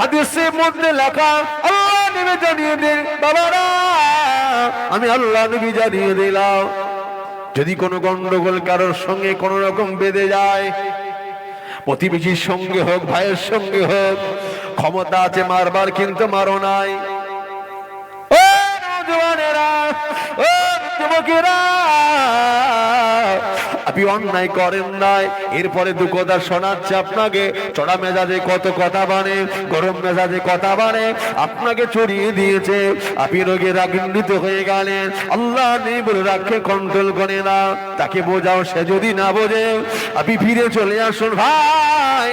হাদিসের মধ্যে লেখা, আল্লাহ নবী জানিয়ে দেন বাবারা, আমি আল্লাহ নবী জানিয়ে দিলাম, যদি কোনো গন্ডগোল কারোর সঙ্গে কোন রকম বেঁধে যায়, প্রতিবেশীর সঙ্গে হোক, ভাইয়ের সঙ্গে হোক, ক্ষমতা আছে মারবার কিন্তু মারো নাই। ও নওজওয়ানেরা, ও যুবকেরা, আপনি অন্যায় করেন নাই, এরপরে দু কথা শোনাচ্ছে আপনাকে, চড়া মেজাজে কত কথা বানে, গরম মেজাজে কথা বানে, আপনাকে চড়িয়ে দিয়েছে, আপনি রোগে রাগান্বিত হয়ে গেলেন, আল্লাহ নেই বলে রাখে কন্ট্রোল করে না, তাকে বোঝাও, সে যদি না বোঝে আপনি ফিরে চলে আসুন। ভাই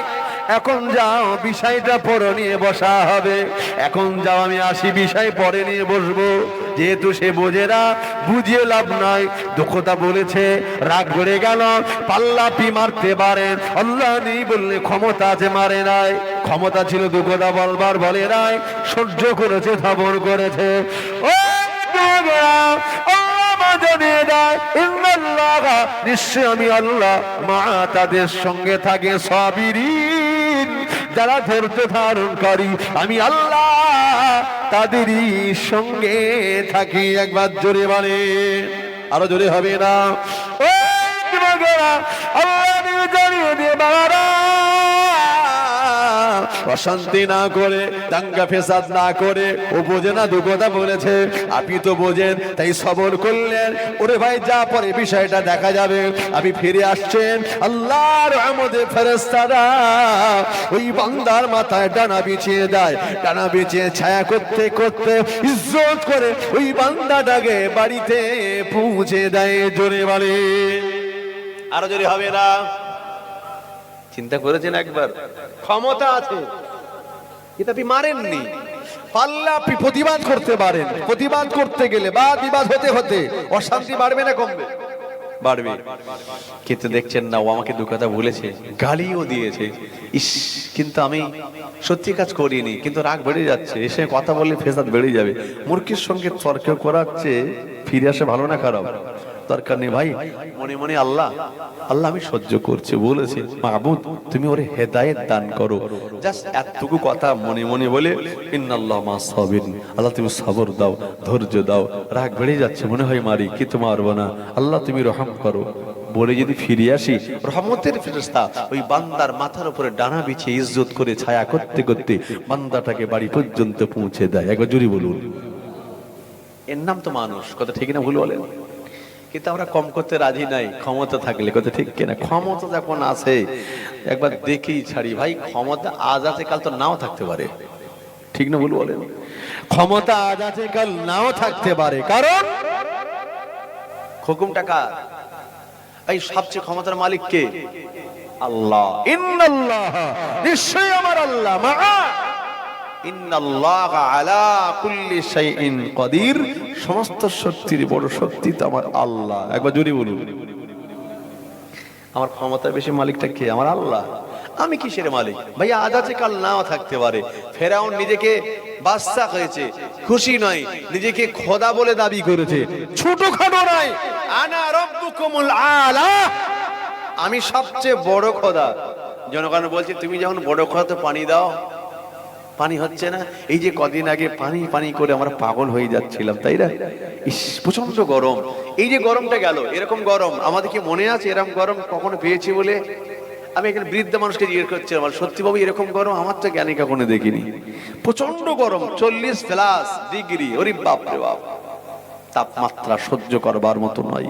এখন যাও, বিষয়টা পরে নিয়ে বসা হবে, এখন যাও, আমি আসি, বিষয় পরে নিয়ে বসবো, যেহেতু সে বোঝে না, বুঝিয়ে লাভ নাই, দুঃখতা বলেছে, রাগ করে গেল, পাল্লা পি মারতে পারেন, আল্লাহ নেই বললে ক্ষমতা আছে, মারে নাই, ক্ষমতা ছিল দুঃখতা বলবার, বলে নাই, সহ্য করেছে, থাবর করেছে। ও নিশ্চয় আমি আল্লাহ মা তাদের সঙ্গে থাকে সাবিরিন, যারা ধৈর্য ধারণকারী, আমি আল্লাহ তাদেরই সঙ্গে থাকি। একবার জোরে বলে, আরো জোরে হবে না? ও যুবকেরা, আল্লাহ জানিয়ে দিয়ে বাবারা, অশান্তি না করে, দাঙ্গা ফেসাদ না করে, ও বোঝে না দু কথা বলেছে, আপনি তো বোঝেন, তাই সবর করলেন, ওরে ভাই যা পরে বিষয়টা দেখা যাবে, আপনি ফিরে আসছেন, আল্লাহর রহমতে ফেরেশতারা ওই বান্দার মাথায় ডানা বিছিয়ে দেয়, ডানা বিছিয়ে ছায়া করতে করতে ইজ্জত করে ওই বান্দাটাকে বাড়িতে পৌঁছে দেয়। জোরে বলে, আরো জোরে হবে না? চিন্তা করেছেন একবার? ক্ষমতা আছে, কিন্তু আপনি মারেননি, পাল্লা আপনি প্রতিবাদ করতে পারেন, প্রতিবাদ করতে গেলে বা বিবাদ হতে হতে অশান্তি বাড়বে না কমবে? বাড়বে। কিন্তু দেখছেন না, ও আমাকে দু কথা বলেছে, গালিও দিয়েছে, ইস, কিন্তু আমি সত্যি কাজ করিনি, কিন্তু রাগ বেড়ে যাচ্ছে, এসে কথা বললে ফেসাদ বেড়ে যাবে, মূর্খের সঙ্গে তর্ক করাচ্ছে, ফিরে আসে ভালো না খারাপ? দরকার নেই ভাই, মনে মনে আল্লাহ আল্লাহ আমি সহ্য করছি, বলেছি মাহবুদ তুমি ওরে হেদায়েত দান করো, জাস্ট এতটুকু কথা মনে মনে বলে, ইন্নাল্লাহ মা সাবিরিন, আল্লাহ তুমি সবর দাও, ধৈর্য দাও, রাগ বেড়ে যাচ্ছে, মনে হয় মারি, কিন্তু মারবো না, আল্লাহ তুমি রহম করো বলে যদি ফিরে আসি, রহমতের ফেরেশতা ওই বান্দার মাথার উপরে ডানা বিছিয়ে ইজ্জত করে ছায়া করতে করতে বান্দাটাকে বাড়ি পর্যন্ত পৌঁছে দেয়। একবার জোরে বলুন, এর নাম তো মানুষ। কথা ঠিক না ভুল বলেন? কিন্তু আমরা কম করতে রাজি নাই, ক্ষমতা থাকলে। কথা ঠিক কিনা? ক্ষমতা যখন আছে একবার দেখেই ছাড়ি ভাই, ক্ষমতা আজ আছে কাল তো নাও থাকতে পারে, ঠিক না ভুল বলেন? ক্ষমতা আজ আছে কাল নাও থাকতে পারে, কারণ হুকুম টাকা, এই সবচেয়ে ক্ষমতার মালিক কে? আল্লাহ। ইন্নাল্লাহ, নিশ্চয়ই আমার আল্লাহ, মা ইন্নাল্লাহা আলা কুল্লি শাইইন কাদির, সমস্ত শক্তির বড় শক্তি তো আমার আল্লাহ। একবার জোরে বলুন, আমার ক্ষমতার বেশি মালিকটা কে? আমার আল্লাহ। আমি কিসের মালিক ভাই? আজ আছে কাল নাও থাকতে পারে। ফেরাউন নিজেকে বাদশা হয়েছে, খুশি নয়, নিজেকে খোদা বলে দাবি করেছে, ছোটখাটো নয়, আনা রাব্বুকুমুল আলা, আমি সবচেয়ে বড় খোদা। জনগণ বলছে তুমি যখন বড় খোদা তো পানি দাও, পানি হচ্ছে না। এই যে কদিন আগে পানি পানি করে আমরা পাগল হয়ে যাচ্ছিলাম, তাই না? ইস, প্রচন্ড গরম। এই যে গরমটা গেল, এরকম গরম আমাদের কি মনে আছে? এরকম গরম কখনো পেয়েছি বলে? আমি এখানে বৃদ্ধ মানুষকে জিজ্ঞেস করছিলাম, সত্যি বাবু এরকম গরম আমার তো জ্ঞানী কখনো দেখিনি। প্রচন্ড গরম, 40+ ডিগ্রি। ওরে বাপ রে বাপ, তাপমাত্রা সহ্য করবার মতো নয়।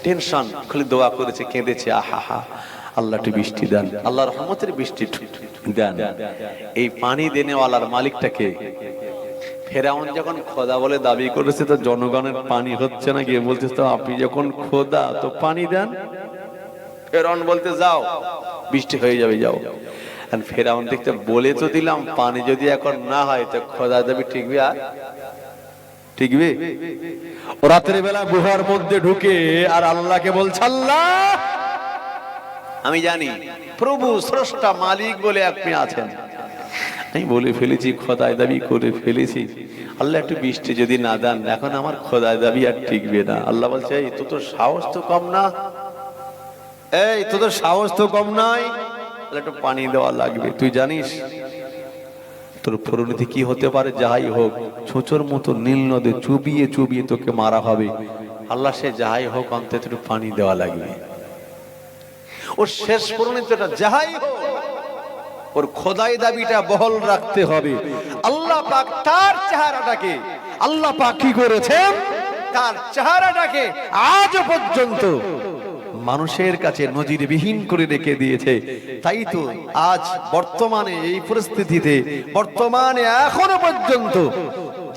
টেনশন, খালি দোয়া করেছে, কেঁদেছে, আহা হা, আল্লাহ একটু বৃষ্টি দেন, আল্লাহ রহমতের বৃষ্টি দেন। এই পানি দেনেওয়ালার মালিকটাকে ফেরাউন যখন খোদা বলে দাবি করেছে, তো জনগণের পানি হচ্ছে না, গিয়ে বলছে তো আপনি যখন খোদা তো পানি দেন। ফেরাউন বলতে যাও বৃষ্টি হয়ে যাবে, যাও। ফেরাউন দেখতে বলে তো দিলাম, পানি যদি এখন না হয় তো খোদা দেবে, ঠিকবে? আর ঠিকবে? ও রাতের বেলা গুহার মধ্যে ঢুকে আর আল্লাহকে বলছে, আল্লাহ আমি জানি প্রভু স্রষ্টা মালিক বলে আপনি আছেন, আমি বলে ফেলেছি, খোদায় দাবি করে ফেলেছি, আল্লাহ একটু বৃষ্টি যদি না দেন, এখন আমার খোদায় দাবি আর টিকবে না। আল্লাহ বলছে, এই তোর সাহস তো কম না, এই তোর সাহস তো কম নয়, একটু পানি দেওয়া লাগবে। তুই জানিস তোর পরিণতি কি হতে পারে? যাই হোক, ছোচর মতো নীল নদে চুবিয়ে চুবিয়ে তোকে মারা হবে। আল্লাহ সে যাই হোক অন্তত একটু পানি দেওয়া লাগবে। ওর শেষ পরিণতিটা যাই হোক, ওর খোদাই দাবিটা বহল রাখতে হবে। আল্লাহ পাক তার চেহারাটাকে, আল্লাহ পাক কি করেছেন, তার চেহারাটাকে আজ পর্যন্ত মানুষের কাছে নজিরবিহীন করে রেখে দিয়েছে। তাই তো আজ বর্তমানে এই পরিস্থিতিতে, বর্তমানে এখনো পর্যন্ত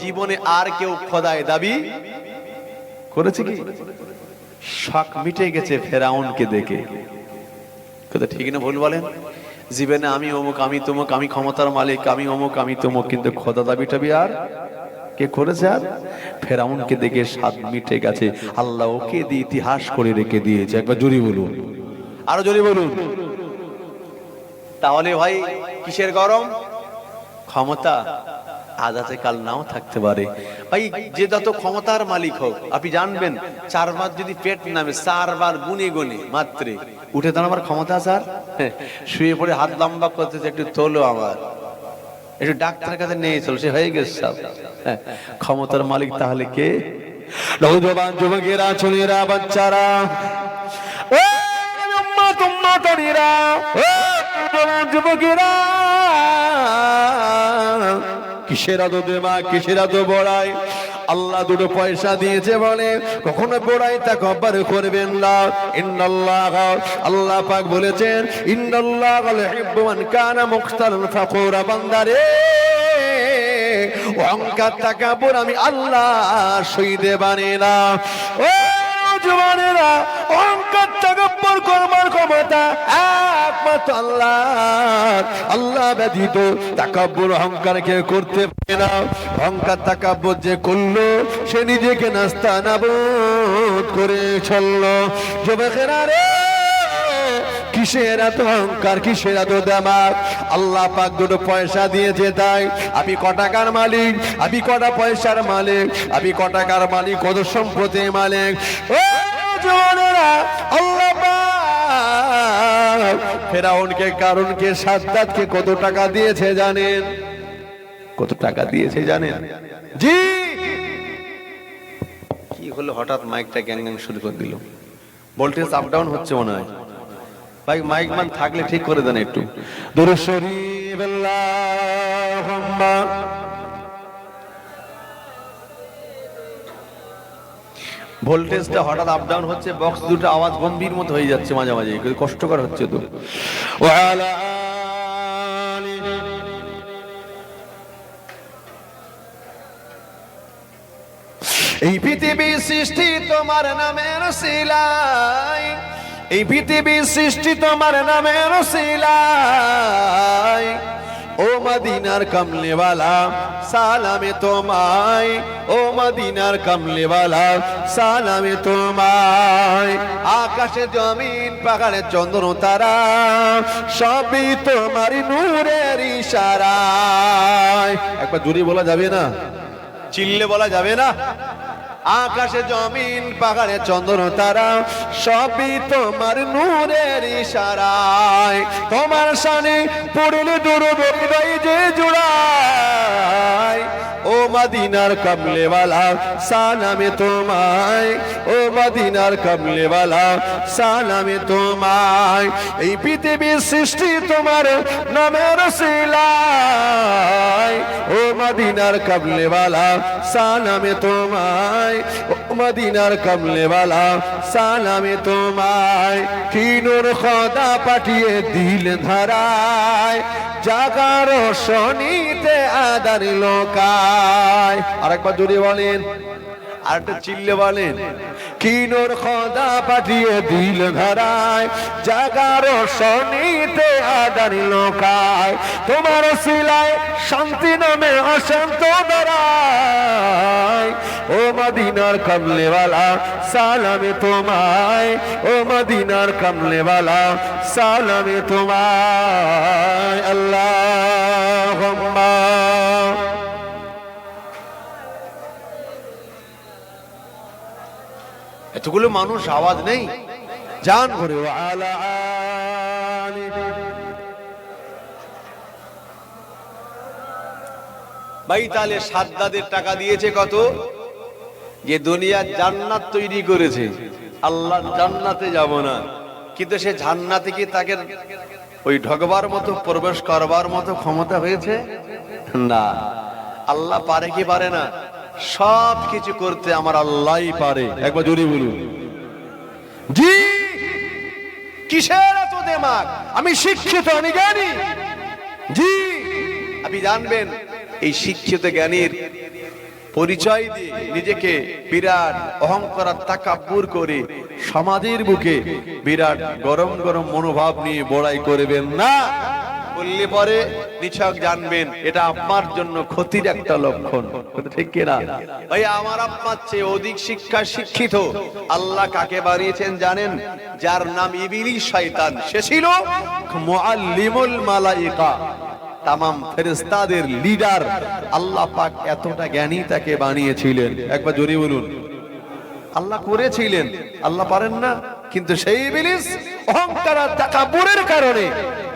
জীবনে আর কেউ খোদাই দাবি করেছে কি? শখ মিটে গেছে ফেরাউনকে দেখে। কথা ঠিক না ভুল বলেন? জীবনে আমি অমুক, আমি তমুক, আমি ক্ষমতার মালিক, আমি অমুক, আমি তমুক, কিন্তু খোদা দাবি টাবি আর কে করেছে? আর ফেরাউনকে দেখে স্বাদ মিটে গেছে। আল্লাহ ওকে দিয়ে ইতিহাস করে রেখে দিয়েছে। একবার জোরে বলুন, আরো জোরে বলুন। তাহলে ভাই কিসের গরম? ক্ষমতা আদাতে কাল নাও থাকতে পারে। ভাই যে যত ক্ষমতার মালিক হোক, আপনি জানবেন 4 বার যদি পেট নামে 4 বার গুনে গুনে মাত্রে উঠে দাঁড়াবার ক্ষমতা স্যার। শুয়ে পড়ে হাত লম্বা করতেছে, একটু তোলো আমার, একটু ডাক্তারের কাছে নিয়ে চল, সে হয়ে গেছে সব। ক্ষমতার মালিক তাহলে কে? নওজওয়ান যুবকেরা, ছেলেরা, বাচ্চারা, ও উম্মত উম্মতানিরা, ও যুবকেরা, কিসের এত দেমা, কিসের এত বড়াই? আল্লাহ দুটো পয়সা দিয়েছে বলে কখনো বড়াই তাকব্বর করবেন না। ইন্নাল্লাহ, আল্লাহ পাক বলেছেন, ইন্নাল্লাহ ইউহিব্বু মান কানা মুখতালান ফাকুরা। বান্দারে, অহংকার তাকাব্বুর আমি আল্লাহ সইতে পারি না। ও জওয়ানেরা, অহংকার তাকাব্বুর করবার ক্ষমতা একমাত্র আল্লাহ। আল্লাহ ব্যতীত তাকাব্বুর অহংকার কে করতে পারে না। অহংকার তাকাব্বুর যে করলো, সে নিজেকে নাস্তানাবুদ করে চললো। যুবকেরা রে, কিসের এত অহংকার, কিসের এত দেমাগ? আল্লাহ পাক দুটো পয়সা দিয়েছে, তাই আমি ক টাকার মালিক, আমি কটা পয়সার মালিক, আমি ক টাকার মালিক, কত সম্পত্তির মালিক। ও জওয়ানেরা, আল্লাহ পাক ফেরাউনকে, কারুনকে, সাদ্দাতকে কত টাকা দিয়েছে জানেন? কত টাকা দিয়েছে জানেন? জি, কি হলো হঠাৎ মাইকটা গ্যাং গ্যাং শুরু করে দিল? ভোল্টেজ আপ ডাউন হচ্ছে মনে হয়। ভাই মাইক মান থাকলে ঠিক করে দেন একটু। দুরূদ শরীফ আল্লাহুম্মা। ভোল্টেজটা হঠাৎ আপ ডাউন হচ্ছে, বক্স দুটো আওয়াজ গম্ভীর মতো হয়ে যাচ্ছে মাঝে মাঝে, কষ্টকর হচ্ছে তো। ওয়ালা আলিহি। এই পৃথিবী সৃষ্টি তোমার নামের উসিলায়, এই পৃথিবী সৃষ্টি তোমার নামের উসিলায়। ও মদিনার কমলেওয়ালা সালামে তোমায়, ও মদিনার কমলেওয়ালা সালামে তোমায়। আকাশে জমিন, পাহাড়ে চন্দ্র তারা, সবই তোমার নূরের ইশারায়। একবার জোরে বলা যাবে না? চিল্লে বলা যাবে না? আকাশে জমিন, পাহাড়ে চন্দ্র তারা, সবই তোমার নূরের ইশারায়। তোমার শানে পড়লে দুরূদ হৃদয় যে জুড়ায়। ও মদিনার কমলেওয়ালা সালামে তোমায়, ও মদিনার কমলেওয়ালা সালামে তোমায়। এই পৃথিবীর সৃষ্টি তোমার নামের উসিলায়। ও মদিনার কমলেওয়ালা সালামে তোমায়, ও মদিনার কমলেওয়ালা সালামে তোমায়। কি নূর খোদা পাঠিয়ে দিল ধারায়, জাগার শনিতে আদার লোকায়। আরেকবার জোরে বলেন, আরেকটা চিল্লে বলেন। কি নূর খোদা পাঠিয়ে দিল ধারায়, জাগার শনিতে আদার লোকায়। তোমার উসিলায় শান্তি নামে অশান্ত দাঁড়ায়। ও মদিনার কমলেওয়ালা সালামে তোমায়, ও মদিনার কমলেওয়ালা সালামে তোমায়। আল্লাহুম্মা। এতগুলো মানুষ, আওয়াজ নেই, জান করে। ওয়ালা আলিহি। ভাই তাহলে সাদ্দাদের টাকা দিয়েছে কত? যে দুনিয়ার জান্নাত তৈরি করেছে, আল্লাহ জান্নাতে যাব না, কিন্তু সে জান্নাতে কি তাকে ওই ঢোকবার মতো প্রবেশ করবার মতো ক্ষমতা হয়েছে? না। আল্লাহ পারে কি পারে না? সব কিছু করতে আমার আল্লাহই পারে। একবার জোরে বলুন জি। কিসের এত দিমাগ? আমি শিক্ষিত, আমি জ্ঞানী। জি, আপনি জানবেন এই শিক্ষিত জ্ঞানীর পরিচয় দিয়ে নিজেকে বিরাট অহংকার তাকাব্বুর করে সমাজের বুকে বিরাট গরম গরম মনোভাব নিয়ে বড়াই করবেন না। বললে পরে নিছক জানবেন এটা আপনার জন্য ক্ষতির একটা লক্ষণ। ঠিক কিনা ভাই? আমার আপনার চেয়ে অধিক শিক্ষিত আল্লাহ কাকে বানিয়েছেন জানেন? যার নাম ইবলিস শয়তান। সে ছিল মুআল্লিমুল মালায়েকা, তামাম ফেরেশতাদের লিডার। আল্লাহ পাক এতটা জ্ঞানী তাকে বানিয়েছিলেন। একবার জোরে বলুন আল্লাহ করেছিলেন। আল্লাহ পারেন না? কিন্তু সেই ইবলিস অহংকার আর তাকাব্বুরের কারণে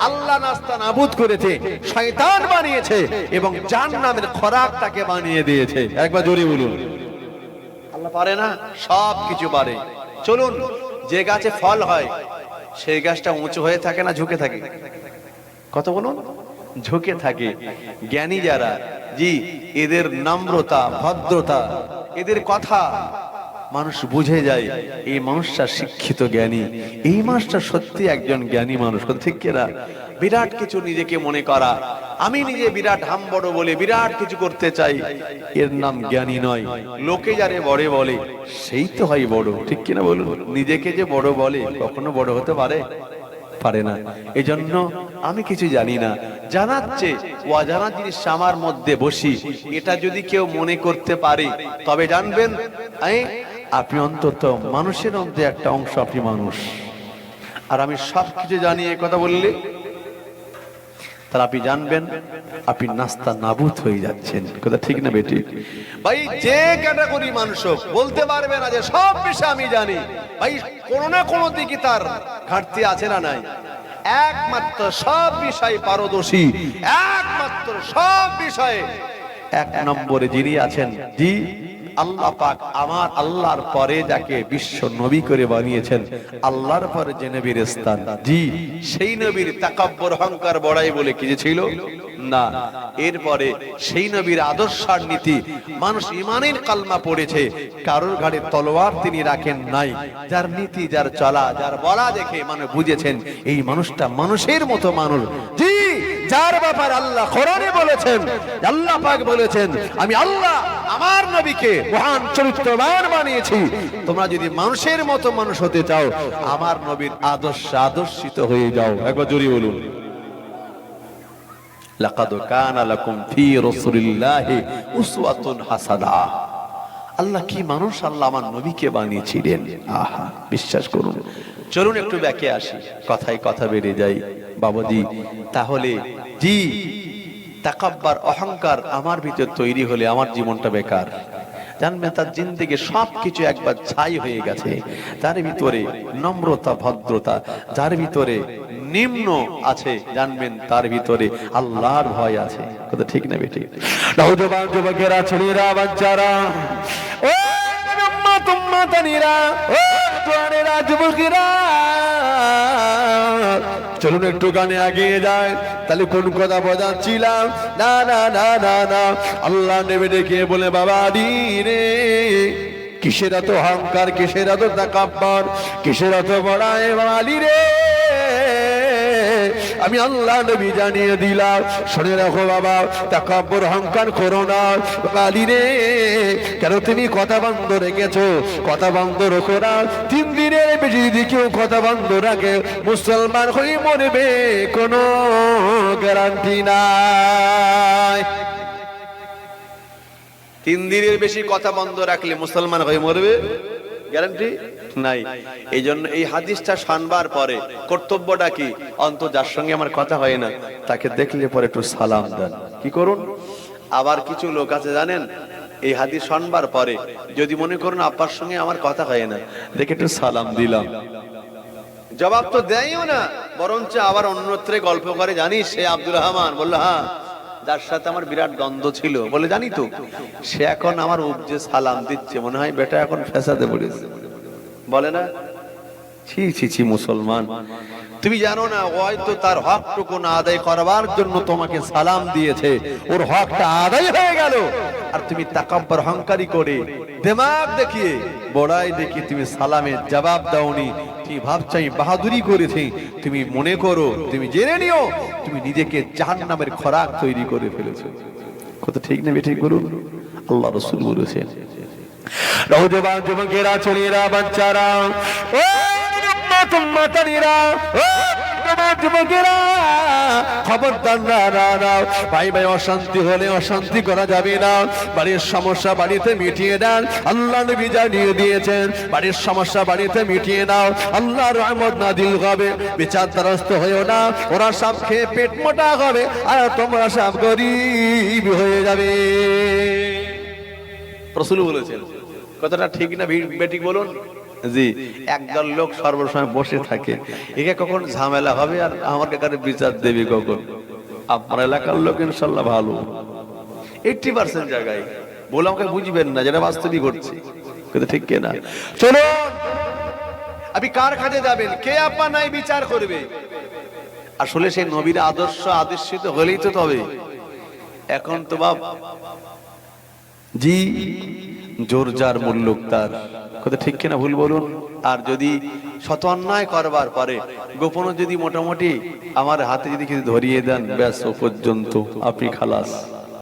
আল্লাহ নাস্তা নাবুদ করেছে, শয়তান বানিয়েছে এবং জাহান্নামের খোরাক তাকে বানিয়ে দিয়েছে। একবার জোরে বলুন আল্লাহ পারে না? সব কিছু পারে। চলুন, যে গাছে ফল হয় সেই গাছটা উঁচু হয়ে থাকে না ঝুঁকে থাকে? কত বলুন? ঝুঁকে থাকে। জ্ঞানী যারা, জি, এদের নম্রতা ভদ্রতা, এদের কথা মানুষ বুঝে যায় এই মানুষটা শিক্ষিত জ্ঞানী, এই মানুষটা সত্যি একজন জ্ঞানী মানুষ। ঠিক কিনা? বিরাট কিছু নিজেকে মনে করা, আমি নিজে বিরাট হাম বড় বলে বিরাট কিছু করতে চাই, এর নাম জ্ঞানী নয়। লোকে যারে বড় বলে সেই তো হয় বড়। ঠিক কিনা বলুন? নিজেকে যে বড় বলে কখনো বড় হতে পারে না। এজন্য আমি কিছু জানি না, জানাচ্ছে অজানা জিনিস আমার মধ্যে বসি, এটা যদি কেউ মনে করতে পারে তবে জানবেন আপনি অন্তত মানুষের মধ্যে একটা অংশ, আপনি মানুষ। আর আমি সবকিছু জানি এই কথা বললে তাহলে আপনি জানবেন আপনি নাস্তা নাবুদ হয়ে যাচ্ছেন। কথা ঠিক না বেটি? ভাই যে ক্যাটাগরি মানুষ বলতে পারবে না যে সব বিষয় আমি জানি, ভাই কোনো না কোনো দিকে তার ঘাটতি আছে না নাই? একমাত্র সব বিষয় পারদর্শী, একমাত্র সব বিষয়ে এক নম্বরে যিনি আছেন, জি, আল্লাহ পাক আমার আল্লাহর পরে যাকে বিশ্ব নবী করে বানিয়েছেন, আল্লাহর পরে যে নবীর স্থান, জি, সেই নবীর তাকাব্বুর অহংকার বড়াই বলে কিছু ছিল না। এরপরে সেই নবীর আদর্শ আর নীতি, মানুষ ইমানের কালমা পড়েছে, কারোর ঘাড়ে তলোয়ার তিনি রাখেন নাই। যার নীতি, যার চলা, যার বলা দেখে মানে বুঝেছেন এই মানুষটা মানুষের মতো মানুষ। জি, যার ব্যাপারে আল্লাহ কোরআনে বলেছেন, আল্লাহ পাক বলেছেন আমি আল্লাহ আমার নবীকে মহান চরিত্রবান বানিয়েছি। তোমরা যদি মানুষের মতো মানুষ হতে চাও, আমার নবীর আদর্শিত হয়ে যাও। একবার জোরে বলুন লাকাদ কানা লাকুম ফি রাসূলিল্লাহি উসওয়াতুন হাসানাহ। আল্লাহ কি মানুষ আল্লাহ আমার নবীকে বানিয়েছিলেন। আহা, বিশ্বাস করুন। চলুন একটু ব্যাকে আসি, কথায় কথা বেড়ে যায় বাবাজি। তাহলে জি, তাকাব্বুর অহংকার আমার ভিতর তৈরি হলে আমার জীবনটা বেকার। জানবেন তার জিন্দেগি সবকিছু একবার ছাই হয়ে গেছে। তার ভিতরে নম্রতা ভদ্রতা, যার ভিতরে নিম্ন আছে, জানবেন তার ভিতরে আল্লাহর ভয় আছে। কথা ঠিক না বেটি? নওজোয়ান যুবকেরা, ছেলেরা, বাচ্চারা, ও উম্মাতানিরা, ও জওয়ানেরা, যুবকেরা, চলুন একটু গানে এগিয়ে যায়। তাহলে কোন কথা বোঝাচ্ছিলাম? না না না না না, আল্লাহ নেবে ডেকে বলে বাবা রে, কিসের এত অহংকার, কিসের এত তাকাব্বুর, কিসের এত বড়াই বালি রে? আমি আল্লাহ নবী জানিয়ে দিলাম, শুনে রাখো বাবা, তাকাব্বুর অহংকার করো না বালি রে। কেন তুমি কথা বন্ধ রেখেছো? কথা বন্ধ রাখো না। 3 দিনের বেশি যদি কেউ কথা বন্ধ রাখে মুসলমান হয়ে মরবে, কোনো গ্যারান্টি নাই। 3 দিনের বেশি কথা বন্ধ রাখলে মুসলমান হয়ে মরবে, গ্যারান্টি নাই। এই জন্য এই হাদিসটা শুনবার পরে কর্তব্যটা কি? অন্তত যার সঙ্গে আমার কথা হয় না তাকে দেখলে পরে একটু সালাম দেন। কি করুন? আবার কিছু লোক আছে জানেন, এই হাদিস শুনবার পরে যদি মনে করুন আপনার সঙ্গে আমার কথা হয় না, দেখে একটু সালাম দিলাম, জবাব তো দেয়ও না, বরঞ্চ আবার অন্যত্রে গল্প করে, জানিস সে আব্দুর রহমান? বললো হ্যাঁ। যার সাথে আমার বিরাট দ্বন্দ্ব ছিল, বলে জানি তো, সে এখন আমার উপজে সালাম দিচ্ছে, মনে হয় বেটা এখন ফেসাদে পড়েছে, বলে না? ছি ছি ছি মুসলমান, তুমি জানো না হয়তো তার হকটুকু না আদায় করবার জন্য তোমাকে সালাম দিয়েছে, ওর হকটা আদায় হয়ে গেল, আর তুমি তাকাব্বর অহংকারী করে দিমাগ দেখিয়ে বড়াই দেখি তুমি সালামের জবাব দাওনি, তুমি ভাবছো আমি বাহাদুরি করেছি, তুমি মনে করো, তুমি জেনে নিও তুমি নিজেকে জাহান্নামের খোরাক তৈরি করে ফেলেছো। কত ঠিক না ঠিক বলুন? আল্লাহ রাসূল বলেছেন, নওজওয়ান যুবকেরা, ছেলেরা, বাচ্চারা, ও মাতারিরা, ও যুবকেরা, খবরদার না, ভাই ভাই অশান্তি হলে অশান্তি করা যাবে না, বাড়ির সমস্যা বাড়িতে মিটিয়ে দেন, আল্লাহ নবী জানিয়ে দিয়েছেন বাড়ির সমস্যা বাড়িতে মিটিয়ে নাও, আল্লাহর রহমত নাজিল হবে, বিচার দ্বারস্থ হয়েও না, ওরা সব খেয়ে পেট মোটা হবে আর তোমরা সব গরিব হয়ে যাবে। রাসূল বলেছেন, কথাটা ঠিক না বেঠিক বলুন? জি, একদল লোক সর্বসময় বসে থাকে, একে কখন ঝামেলা হবে আর আমার কাছে বিচার দেবে কখন? আপনার এলাকার লোক ইনশাআল্লাহ ভালো, 80% জায়গায় বলে আমাকে বুঝবেন না, যেটা বাস্তবিক ঘটছে, কিন্তু ঠিক কে না? চলুন, আপনি কার কাছে যাবেন? কে আপনার নাই বিচার করবে? আসলে সেই নবীর আদর্শ আদর্শিত হলেই তো তবে। এখন তো বাপ জি জোর যার মুল্লুক তার, কথা ঠিক কিনা ভুল বলুন? আর যদি শত অন্যায় করবার পরে গোপনে যদি মোটামুটি আমার হাতে যদি কিছু ধরিয়ে দেন, ব্যাস ও পর্যন্ত আপনি খালাস।